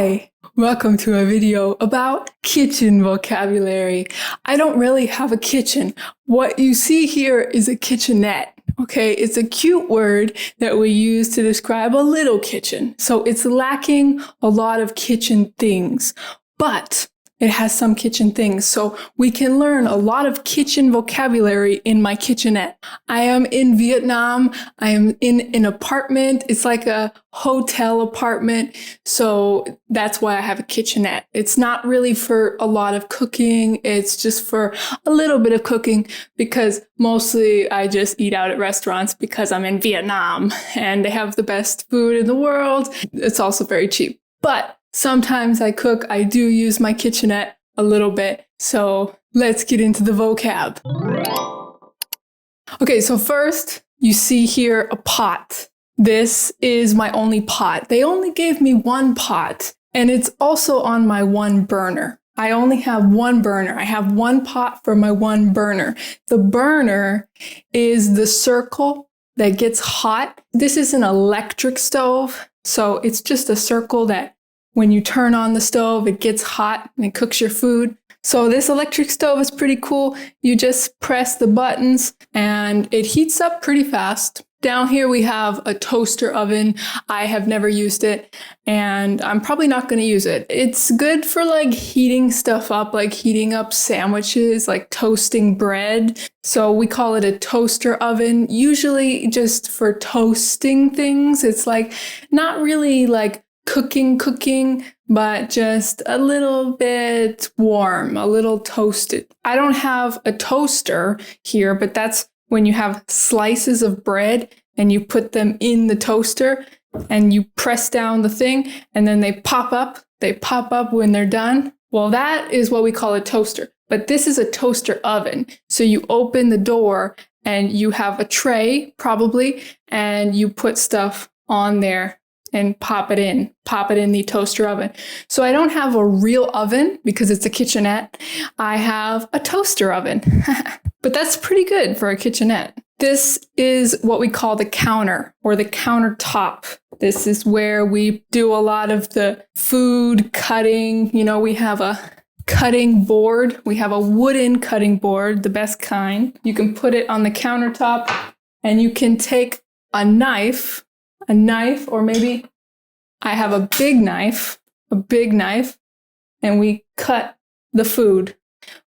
Hi, welcome to a video about kitchen vocabulary. I don't really have a kitchen. What you see here is a kitchenette. Okay, it's a cute word that we use to describe a little kitchen. So it's lacking a lot of kitchen things, but it has some kitchen things. So we can learn a lot of kitchen vocabulary in my kitchenette. I am in Vietnam. I am in an apartment. It's like a hotel apartment. So that's why I have a kitchenette. It's not really for a lot of cooking. It's just for a little bit of cooking because mostly I just eat out at restaurants because I'm in Vietnam and they have the best food in the world. It's also very cheap. But sometimes I cook. I do use my kitchenette a little bit. So let's get into the vocab. Okay, so first you see here a pot. This is my only pot. They only gave me one pot, and it's also on my one burner. I only have one burner. I have one pot for my one burner. The burner is the circle that gets hot. This is an electric stove, so it's just a circle that when you turn on the stove, it gets hot and it cooks your food. So this electric stove is pretty cool. You just press the buttons and it heats up pretty fast. Down here we have a toaster oven. I have never used it and I'm probably not going to use it. It's good for like heating stuff up, like heating up sandwiches, like toasting bread. So we call it a toaster oven, usually just for toasting things. It's like not really like cooking, but just a little bit warm, a little toasted. I don't have a toaster here, but that's when you have slices of bread and you put them in the toaster and you press down the thing and then they pop up. They pop up when they're done. Well, that is what we call a toaster, but this is a toaster oven. So you open the door and you have a tray probably, and you put stuff on there and pop it in the toaster oven. So I don't have a real oven because it's a kitchenette. I have a toaster oven, but that's pretty good for a kitchenette. This is what we call the counter or the countertop. This is where we do a lot of the food cutting. You know, we have a cutting board. We have a wooden cutting board, the best kind. You can put it on the countertop and you can take a knife, or maybe I have a big knife, and we cut the food.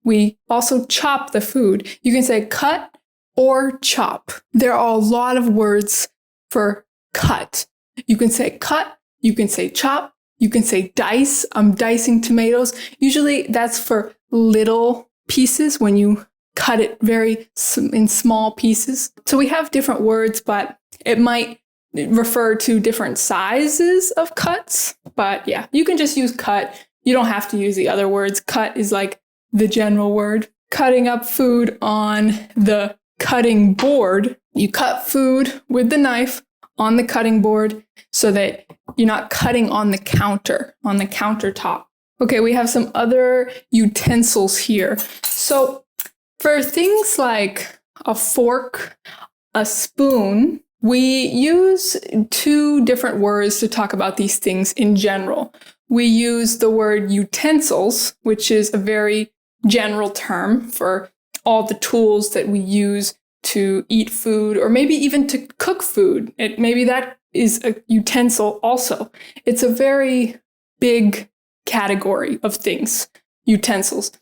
We also chop the food. You can say cut or chop. There are a lot of words for cut. You can say cut, you can say chop, you can say dice. I'm dicing tomatoes. Usually that's for little pieces when you cut it in small pieces. So we have different words, but it might refer to different sizes of cuts, but yeah, you can just use cut. You don't have to use the other words. Cut is like the general word. Cutting up food on the cutting board. You cut food with the knife on the cutting board so that you're not cutting on the countertop. Okay, we have some other utensils here. So for things like a fork, a spoon, we use two different words to talk about these things in general. We use the word utensils, which is a very general term for all the tools that we use to eat food or maybe even to cook food. Maybe that is a utensil also. It's a very big category of things, utensils.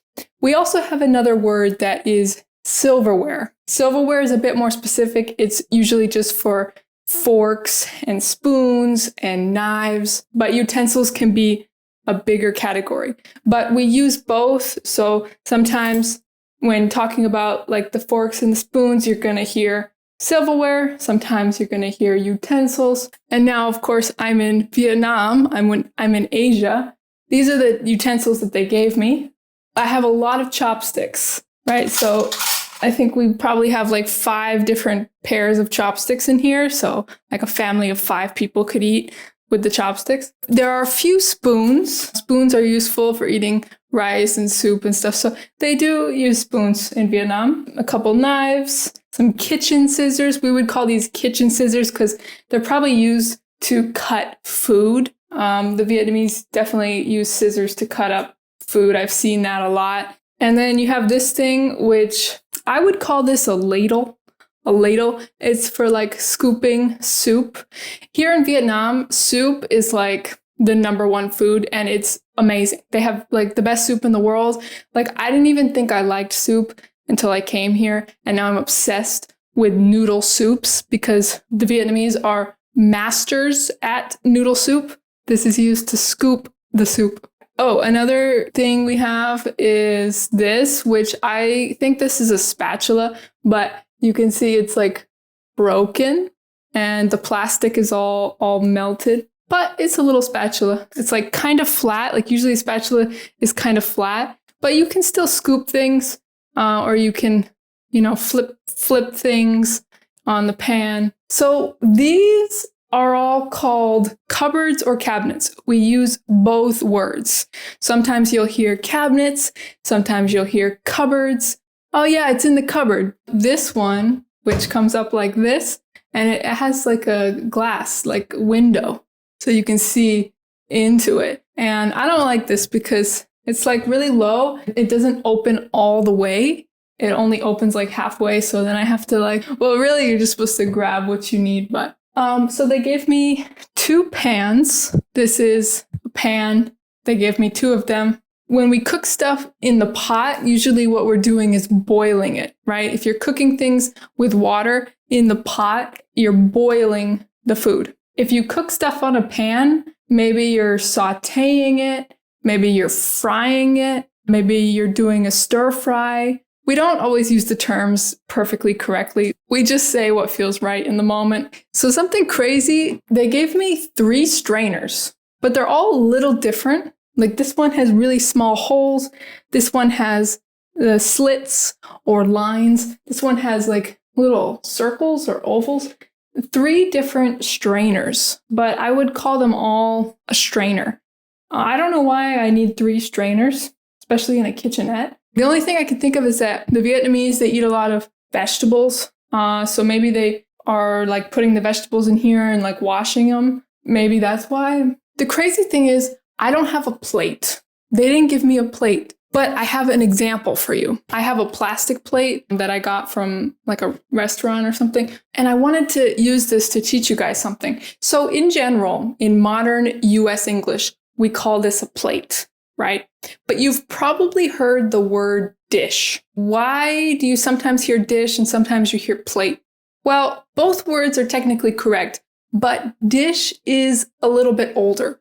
We also have another word that is silverware. Silverware is a bit more specific. It's usually just for forks and spoons and knives, but utensils can be a bigger category. But we use both. So sometimes when talking about like the forks and the spoons, you're going to hear silverware. Sometimes you're going to hear utensils. And now, of course, I'm in Vietnam. I'm in Asia. These are the utensils that they gave me. I have a lot of chopsticks, right? So I think we probably have like 5 different pairs of chopsticks in here. So like a family of 5 people could eat with the chopsticks. There are a few spoons. Spoons are useful for eating rice and soup and stuff. So they do use spoons in Vietnam. A couple knives, some kitchen scissors. We would call these kitchen scissors because they're probably used to cut food The Vietnamese definitely use scissors to cut up food. I've seen that a lot. And then you have this thing, which I would call this a ladle. A ladle. It's for like scooping soup. Here in Vietnam, soup is like the number one food and it's amazing. They have like the best soup in the world. Like I didn't even think I liked soup until I came here, and now I'm obsessed with noodle soups because the Vietnamese are masters at noodle soup. This is used to scoop the soup. Oh, another thing we have is this, which I think this is a spatula, but you can see it's like broken and the plastic is all melted, but it's a little spatula. It's like kind of flat. Like usually a spatula is kind of flat, but you can still scoop things, or you can, flip things on the pan. So these are all called cupboards or cabinets. We use both words. Sometimes you'll hear cabinets, sometimes you'll hear cupboards. Oh yeah, it's in the cupboard. This one, which comes up like this, and it has like a glass, like window, so you can see into it. And I don't like this because it's like really low. It doesn't open all the way. It only opens like halfway. So then I have to really you're just supposed to grab what you need. But so they gave me 2 pans. This is a pan. They gave me 2 of them. When we cook stuff in the pot, usually what we're doing is boiling it, right? If you're cooking things with water in the pot, you're boiling the food. If you cook stuff on a pan, maybe you're sautéing it, maybe you're frying it, maybe you're doing a stir fry. We don't always use the terms perfectly correctly. We just say what feels right in the moment. So something crazy, they gave me 3 strainers, but they're all a little different. Like this one has really small holes. This one has the slits or lines. This one has like little circles or ovals. 3 different strainers, but I would call them all a strainer. I don't know why I need 3 strainers, especially in a kitchenette. The only thing I can think of is that the Vietnamese, they eat a lot of vegetables. So maybe they are like putting the vegetables in here and like washing them. Maybe that's why. The crazy thing is I don't have a plate. They didn't give me a plate, but I have an example for you. I have a plastic plate that I got from like a restaurant or something. And I wanted to use this to teach you guys something. So in general, in modern US English, we call this a plate, right? But you've probably heard the word dish. Why do you sometimes hear dish and sometimes you hear plate? Well, both words are technically correct, but dish is a little bit older.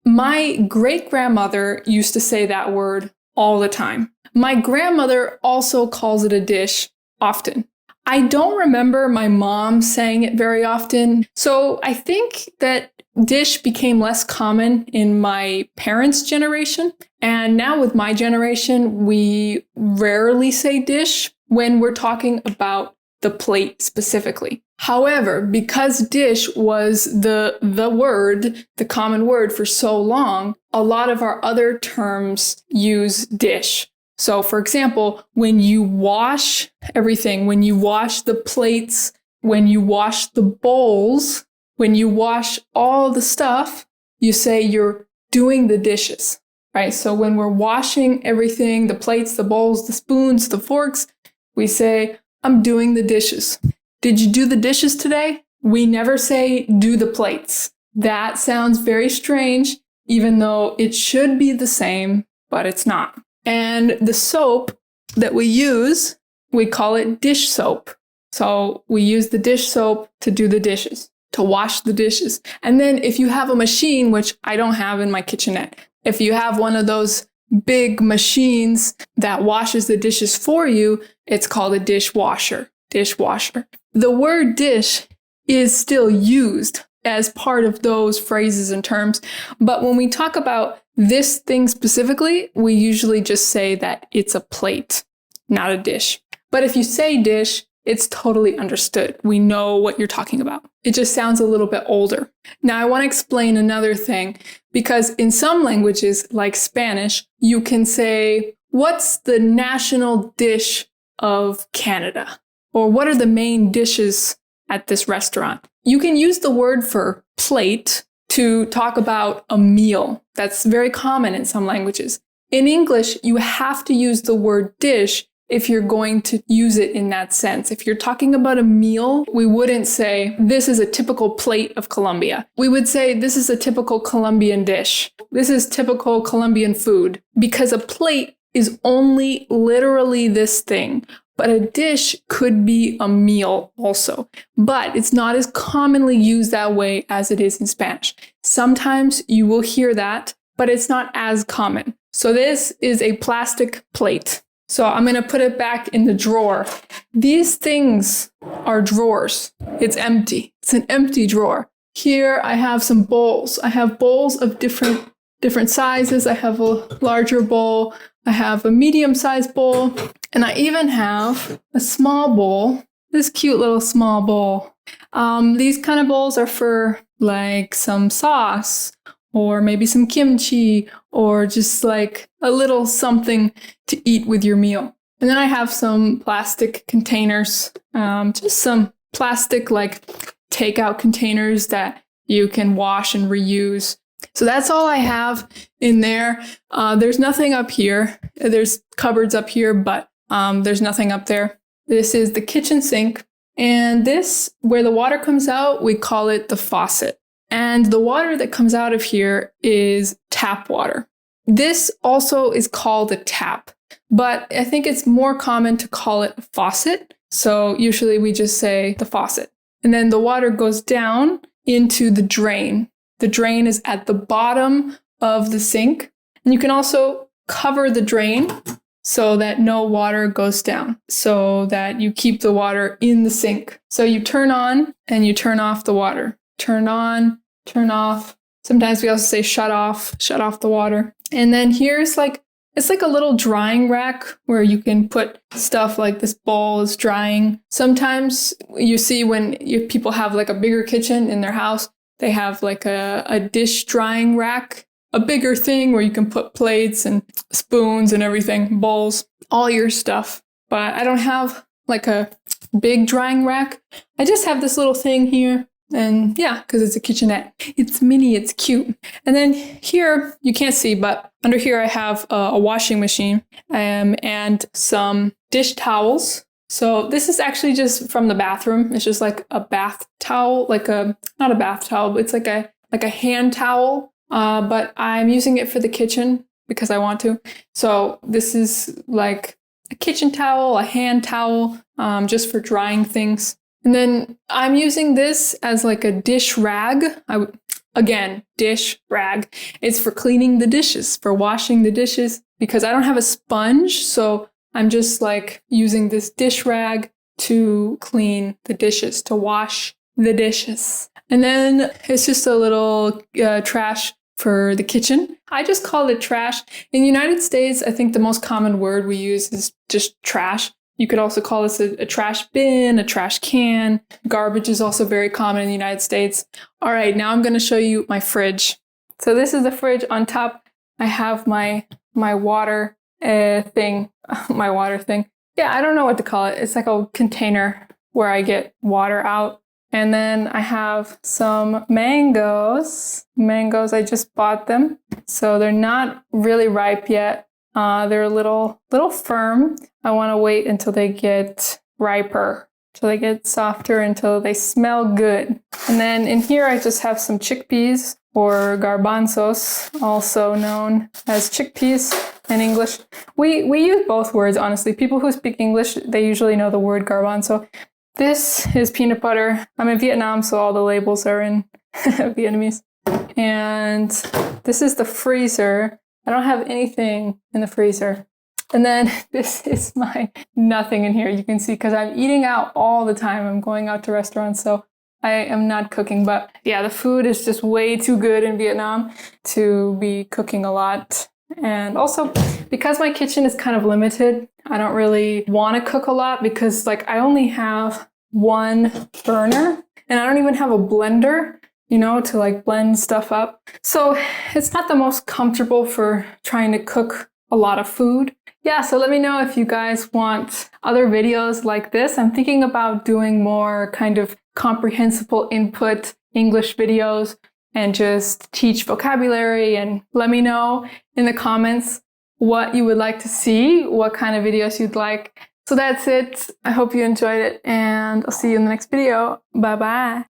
My great-grandmother used to say that word all the time. My grandmother also calls it a dish often. I don't remember my mom saying it very often, so I think that dish became less common in my parents' generation. And now with my generation, we rarely say dish when we're talking about the plate specifically. However, because dish was the word, the common word for so long, a lot of our other terms use dish. So for example, when you wash everything, when you wash the plates, when you wash the bowls, when you wash all the stuff, you say you're doing the dishes, right? So when we're washing everything, the plates, the bowls, the spoons, the forks, we say, I'm doing the dishes. Did you do the dishes today? We never say do the plates. That sounds very strange, even though it should be the same, but it's not. And the soap that we use, we call it dish soap. So we use the dish soap to do the dishes, to wash the dishes. And then if you have a machine, which I don't have in my kitchenette, if you have one of those big machines that washes the dishes for you, it's called a dishwasher. Dishwasher. The word dish is still used as part of those phrases and terms, but when we talk about this thing specifically, we usually just say that it's a plate, not a dish. But if you say dish, it's totally understood. We know what you're talking about. It just sounds a little bit older. Now, I want to explain another thing, because in some languages, like Spanish, you can say, what's the national dish of Canada? Or what are the main dishes at this restaurant? You can use the word for plate to talk about a meal. That's very common in some languages. In English, you have to use the word dish if you're going to use it in that sense. If you're talking about a meal, we wouldn't say, this is a typical plate of Colombia. We would say, this is a typical Colombian dish. This is typical Colombian food. Because a plate is only literally this thing. But a dish could be a meal also. But it's not as commonly used that way as it is in Spanish. Sometimes you will hear that, but it's not as common. So this is a plastic plate. So I'm going to put it back in the drawer. These things are drawers. It's empty. It's an empty drawer. Here I have some bowls. I have bowls of different sizes. I have a larger bowl. I have a medium-sized bowl. And I even have a small bowl. This cute little small bowl. These kind of bowls are for like some sauce, or maybe some kimchi, or just like a little something to eat with your meal. And then I have some plastic containers, just some plastic like takeout containers that you can wash and reuse. So that's all I have in there. There's nothing up here. There's cupboards up here, but there's nothing up there. This is the kitchen sink. And this, where the water comes out, we call it the faucet. And the water that comes out of here is tap water. This also is called a tap, but I think it's more common to call it a faucet. So usually we just say the faucet. And then the water goes down into the drain. The drain is at the bottom of the sink. And you can also cover the drain so that no water goes down, so that you keep the water in the sink. So you turn on and you turn off the water. Turn on, turn off. Sometimes we also say shut off the water. And then here's it's like a little drying rack where you can put stuff like this bowl is drying. Sometimes you see when people have like a bigger kitchen in their house, they have like a dish drying rack, a bigger thing where you can put plates and spoons and everything, bowls, all your stuff. But I don't have like a big drying rack. I just have this little thing here. And yeah, because it's a kitchenette. It's mini, it's cute. And then here, you can't see, but under here I have a washing machine and some dish towels. So this is actually just from the bathroom. It's just like a bath towel, not a bath towel, but it's like a hand towel. But I'm using it for the kitchen because I want to. So this is like a kitchen towel, a hand towel, just for drying things. And then I'm using this as like a dish rag. Again, dish rag. It's for cleaning the dishes, for washing the dishes, because I don't have a sponge. So I'm just like using this dish rag to clean the dishes, to wash the dishes. And then it's just a little trash for the kitchen. I just call it trash. In the United States, I think the most common word we use is just trash. You could also call this a trash bin, a trash can. Garbage is also very common in the United States. All right, now I'm going to show you my fridge. So this is the fridge. On top, I have my water thing. My water thing. Yeah, I don't know what to call it. It's like a container where I get water out. And then I have some mangoes. Mangoes, I just bought them. So they're not really ripe yet. They're a little firm. I want to wait until they get riper, until they get softer, until they smell good. And then in here, I just have some chickpeas, or garbanzos, also known as chickpeas in English. We use both words, honestly. People who speak English, they usually know the word garbanzo. This is peanut butter. I'm in Vietnam, so all the labels are in Vietnamese. And this is the freezer. I don't have anything in the freezer. And then this is my nothing in here. You can see, because I'm eating out all the time. I'm going out to restaurants, so I am not cooking. But yeah, the food is just way too good in Vietnam to be cooking a lot. And also, because my kitchen is kind of limited, I don't really want to cook a lot because I only have one burner and I don't even have a blender, to blend stuff up. So it's not the most comfortable for trying to cook a lot of food. Yeah, so let me know if you guys want other videos like this. I'm thinking about doing more kind of comprehensible input English videos and just teach vocabulary, and let me know in the comments what you would like to see, what kind of videos you'd like. So that's it. I hope you enjoyed it, and I'll see you in the next video. Bye bye.